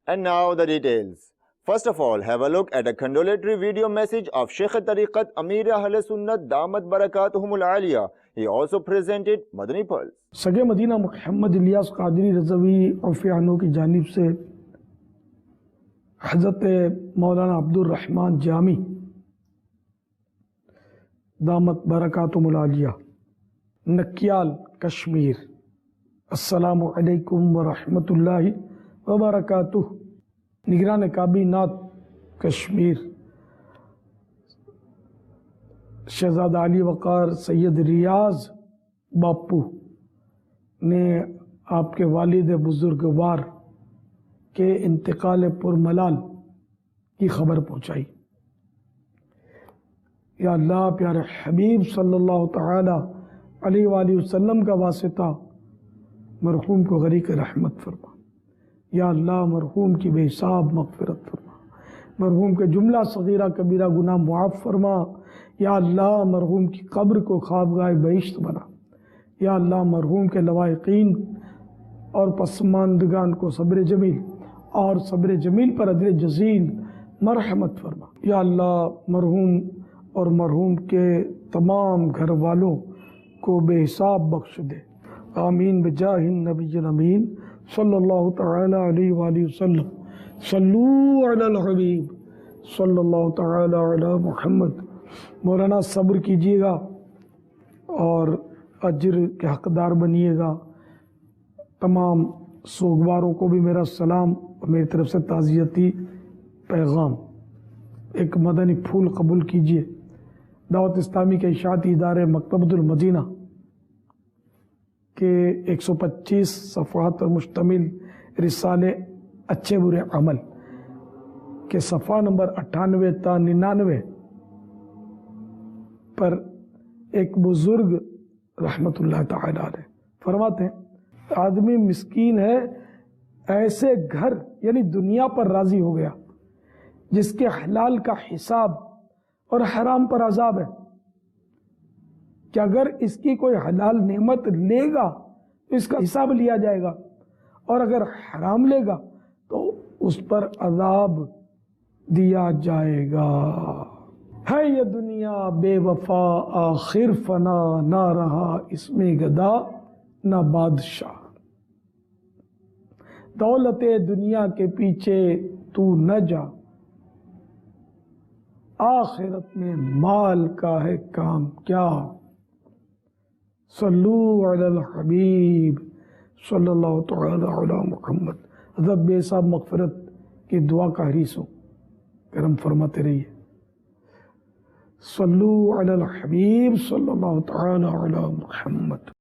And now the details. First of all, have a look at a condolatory video message of Sheikh Tariqat Amir Ahl Sunnat Damat Barakatuhumul Aliyah. He also presented Madani Pulse. سگے مدینہ محمد الیاس قادری رضوی عرف عنہ کی جانب سے حضرت مولانا عبد الرحمن جامی دامت برکاتہم العالیہ نکیال کشمیر، السلام علیکم ورحمۃ اللہ وبرکاتہ. نگران کابینات کشمیر شہزادہ علی وقار سید ریاض باپو نے آپ کے والد بزرگوار کے انتقال پرملال کی خبر پہنچائی. یا اللہ پیارے حبیب صلی اللہ تعالی علیہ وآلہ وسلم کا واسطہ مرحوم کو غریق رحمت فرما. یا اللہ مرحوم کی بے حساب مغفرت فرما. مرحوم کے جملہ صغیرہ کبیرہ گناہ معاف فرما. یا اللہ مرحوم کی قبر کو خوابگاہ بہشت بنا. یا اللہ مرحوم کے لوائقین اور پسماندگان کو صبر جمیل اور صبر جمیل پر اجر جزیل مرحمت فرما. یا اللہ مرحوم اور مرحوم کے تمام گھر والوں کو بے حساب بخش دے. آمین بجاہ النبی الامین صلی اللہ تعالی علیہ وآلہ وسلم. صلو علی الحبیب صلی اللہ تعالی علی محمد. مولانا صبر کیجیے گا اور اجر کے حقدار بنیے گا. تمام سوگواروں کو بھی میرا سلام اور میری طرف سے تعزیتی پیغام. ایک مدنی پھول قبول کیجیے. دعوت اسلامی کے اشاعتی ادارے مکتبۃ المدینہ کے 125 صفحات پر مشتمل رسالے اچھے برے عمل کے صفحہ نمبر 98 تا 99 پر ایک بزرگ رحمت اللہ تعالی علیہ فرماتے ہیں آدمی مسکین ہے ایسے گھر یعنی دنیا پر راضی ہو گیا جس کے حلال کا حساب اور حرام پر عذاب ہے کہ اگر اس کی کوئی حلال نعمت لے گا تو اس کا حساب لیا جائے گا اور اگر حرام لے گا تو اس پر عذاب دیا جائے گا. ہے یہ دنیا بے وفا آخر فنا، نہ رہا اس میں گدا نہ بادشاہ. دولت دنیا کے پیچھے تو نہ جا، آخرت میں مال کا ہے کام کیا. صلو علی الحبیب صلی اللہ تعالی علی محمد. حضرت بے حساب مغفرت کی دعا کا حریص ہوں، کرم فرماتے رہیے. صلو علی الحبیب صلی اللہ تعالی علی محمد.